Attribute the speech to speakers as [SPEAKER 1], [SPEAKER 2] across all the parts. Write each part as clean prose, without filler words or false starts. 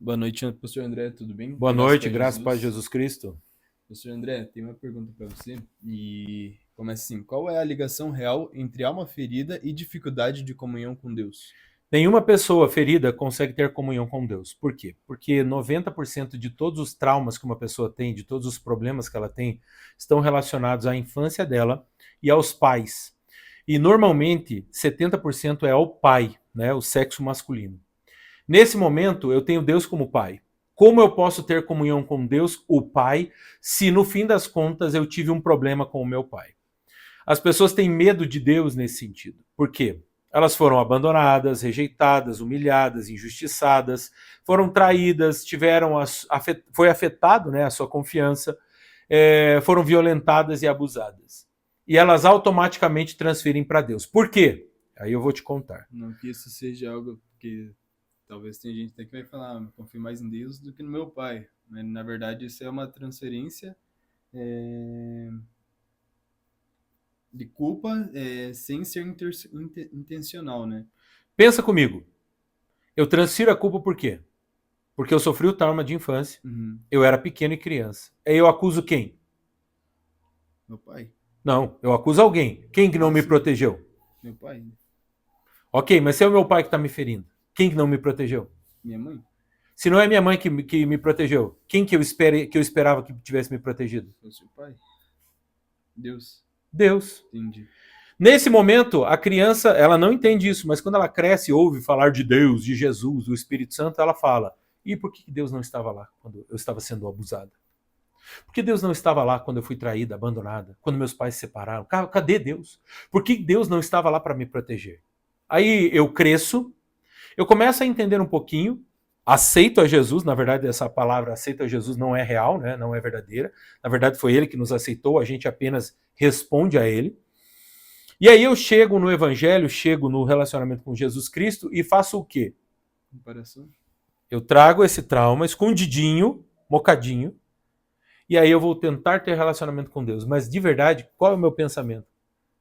[SPEAKER 1] Boa noite, pastor André, tudo bem?
[SPEAKER 2] Boa
[SPEAKER 1] Graças
[SPEAKER 2] noite,
[SPEAKER 1] a
[SPEAKER 2] graças e paz de
[SPEAKER 1] Jesus.
[SPEAKER 2] Jesus Cristo.
[SPEAKER 1] Pastor André, tem uma pergunta para você e começa assim: qual é a ligação real entre alma ferida e dificuldade de comunhão com Deus?
[SPEAKER 2] Nenhuma pessoa ferida consegue ter comunhão com Deus. Por quê? Porque 90% de todos os traumas que uma pessoa tem, de todos os problemas que ela tem, estão relacionados à infância dela e aos pais. E normalmente 70% é ao pai, né, o sexo masculino. Nesse momento, eu tenho Deus como pai. Como eu posso ter comunhão com Deus, o pai, se no fim das contas eu tive um problema com o meu pai? As pessoas têm medo de Deus nesse sentido. Por quê? Elas foram abandonadas, rejeitadas, humilhadas, injustiçadas, foram traídas, foi afetado, né, a sua confiança, foram violentadas e abusadas. E elas automaticamente transferem para Deus. Por quê? Aí eu vou te contar.
[SPEAKER 1] Não que isso seja algo que talvez tem gente até que vai falar, eu confio mais em Deus do que no meu pai. Mas na verdade isso é uma transferência é, de culpa sem ser intencional, né?
[SPEAKER 2] Pensa comigo. Eu transfiro a culpa por quê? Porque eu sofri o trauma de infância,
[SPEAKER 1] Uhum.
[SPEAKER 2] eu era pequeno e criança. Aí eu acuso quem?
[SPEAKER 1] Meu pai?
[SPEAKER 2] Não, eu acuso alguém. Quem que não
[SPEAKER 1] Ah,
[SPEAKER 2] me
[SPEAKER 1] sim,
[SPEAKER 2] protegeu?
[SPEAKER 1] meu pai,
[SPEAKER 2] Ok, mas se é o meu pai que está me ferindo, quem que não me protegeu?
[SPEAKER 1] minha mãe,
[SPEAKER 2] Se não é minha mãe que me protegeu, quem que eu esperava que tivesse me protegido?
[SPEAKER 1] foi seu pai, Deus,
[SPEAKER 2] Deus.
[SPEAKER 1] entendi.
[SPEAKER 2] Nesse momento, a criança, ela não entende isso, mas quando ela cresce e ouve falar de Deus, de Jesus, do Espírito Santo, ela fala: e por que Deus não estava lá quando eu estava sendo abusada? Por que Deus não estava lá quando eu fui traída, abandonada, quando meus pais se separaram? Cadê Deus? Por que Deus não estava lá para me proteger? Aí eu cresço, eu começo a entender um pouquinho, aceito a Jesus, na verdade essa palavra aceito a Jesus não é real, né? Não é verdadeira. Na verdade foi ele que nos aceitou, a gente apenas responde a ele. E aí eu chego no evangelho, chego no relacionamento com Jesus Cristo e faço o quê?
[SPEAKER 1] Comparação?
[SPEAKER 2] Eu trago esse trauma escondidinho, mocadinho, e aí eu vou tentar ter relacionamento com Deus. Mas de verdade, qual é o meu pensamento?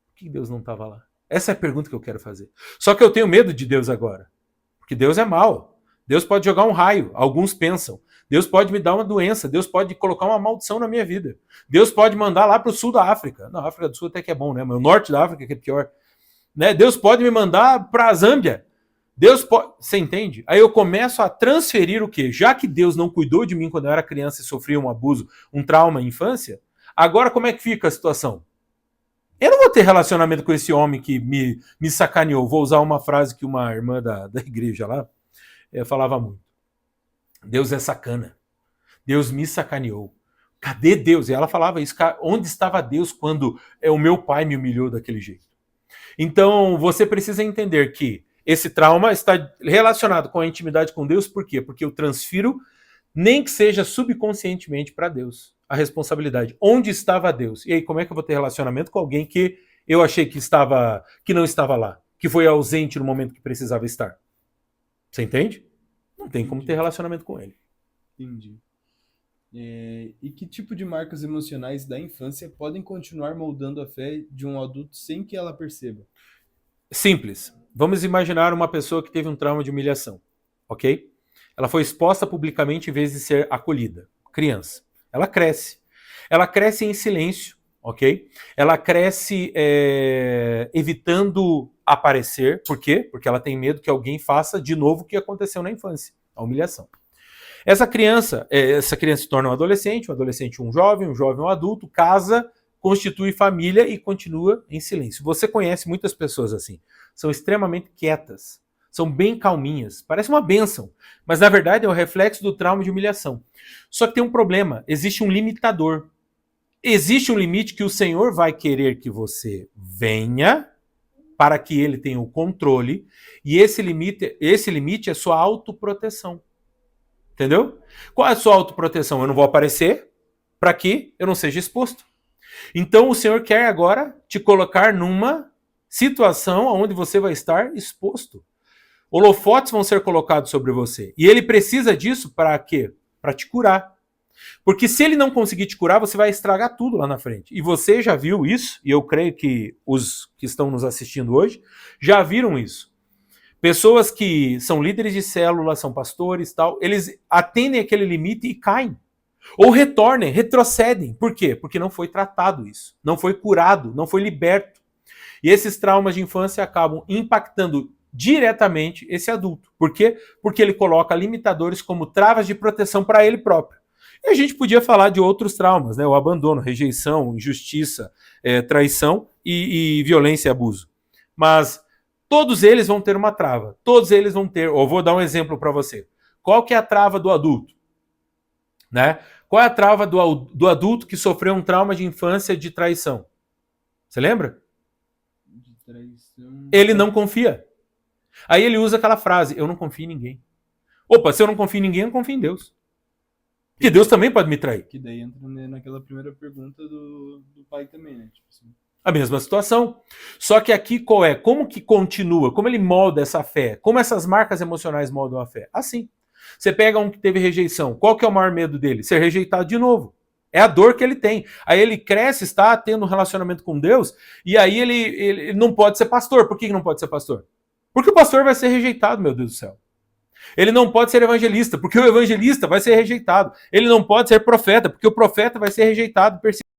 [SPEAKER 2] Por que Deus não estava lá? Essa é a pergunta que eu quero fazer. Só que eu tenho medo de Deus agora. Porque Deus é mau. Deus pode jogar um raio, alguns pensam. Deus pode me dar uma doença, Deus pode colocar uma maldição na minha vida. Deus pode mandar lá para o sul da África. Na África do Sul até que é bom, né? Mas o norte da África que é pior. Né? Deus pode me mandar para a Zâmbia. Deus pode. Você entende? Aí eu começo a transferir o quê? Já que Deus não cuidou de mim quando eu era criança e sofria um abuso, um trauma em infância, agora como é que fica a situação? Eu não vou ter relacionamento com esse homem que me sacaneou. Vou usar uma frase que uma irmã da igreja lá falava muito. Deus é sacana. Deus me sacaneou. Cadê Deus? E ela falava isso. Onde estava Deus quando o meu pai me humilhou daquele jeito? Então, você precisa entender que esse trauma está relacionado com a intimidade com Deus, por quê? Porque eu transfiro, nem que seja subconscientemente, para Deus a responsabilidade. Onde estava Deus? E aí, como é que eu vou ter relacionamento com alguém que eu achei que não estava lá, que foi ausente no momento que precisava estar? Você entende? Não tem como ter
[SPEAKER 1] Entendi,
[SPEAKER 2] relacionamento com ele.
[SPEAKER 1] entendi. E que tipo de marcas emocionais da infância podem continuar moldando a fé de um adulto sem que ela perceba?
[SPEAKER 2] Simples. Vamos imaginar uma pessoa que teve um trauma de humilhação, ok? Ela foi exposta publicamente em vez de ser acolhida. Criança. Ela cresce. Ela cresce em silêncio, ok? Ela cresce evitando aparecer. Por quê? Porque ela tem medo que alguém faça de novo o que aconteceu na infância, a humilhação. Essa criança se torna um adolescente um jovem um adulto, casa, constitui família e continua em silêncio. Você conhece muitas pessoas assim. São extremamente quietas, são bem calminhas, parece uma bênção, mas na verdade é o reflexo do trauma de humilhação. Só que tem um problema, existe um limitador. Existe um limite que o Senhor vai querer que você venha para que ele tenha o controle, e esse limite é sua autoproteção. Entendeu? Qual é a sua autoproteção? Eu não vou aparecer para que eu não seja exposto. Então o Senhor quer agora te colocar numa situação onde você vai estar exposto. Holofotes vão ser colocados sobre você. E ele precisa disso para quê? Para te curar. Porque se ele não conseguir te curar, você vai estragar tudo lá na frente. E você já viu isso, e eu creio que os que estão nos assistindo hoje já viram isso. Pessoas que são líderes de célula, são pastores, tal, eles atendem aquele limite e caem. Ou retornem, retrocedem. Por quê? Porque não foi tratado isso, não foi curado, não foi liberto. E esses traumas de infância acabam impactando diretamente esse adulto. Por quê? Porque ele coloca limitadores como travas de proteção para ele próprio. E a gente podia falar de outros traumas, né? O abandono, rejeição, injustiça, traição e violência e abuso. Mas todos eles vão ter uma trava. Todos eles vão ter. Ou vou dar um exemplo para você. Qual que é a trava do adulto? Né? Qual é a trava do adulto que sofreu um trauma de infância de traição? Você lembra?
[SPEAKER 1] De traição.
[SPEAKER 2] Ele não confia. Aí ele usa aquela frase: eu não confio em ninguém. Opa, se eu não confio em ninguém, eu não confio em Deus. Porque Deus também pode me trair.
[SPEAKER 1] Que daí entra naquela primeira pergunta do pai também, né? Tipo assim.
[SPEAKER 2] A mesma situação. Só que aqui qual é? Como que continua? Como ele molda essa fé? Como essas marcas emocionais moldam a fé? Assim. Você pega um que teve rejeição. Qual que é o maior medo dele? Ser rejeitado de novo. É a dor que ele tem. Aí ele cresce, está tendo um relacionamento com Deus, e aí ele não pode ser pastor. Por que não pode ser pastor? Porque o pastor vai ser rejeitado, meu Deus do céu. Ele não pode ser evangelista, porque o evangelista vai ser rejeitado. Ele não pode ser profeta, porque o profeta vai ser rejeitado, perseguido.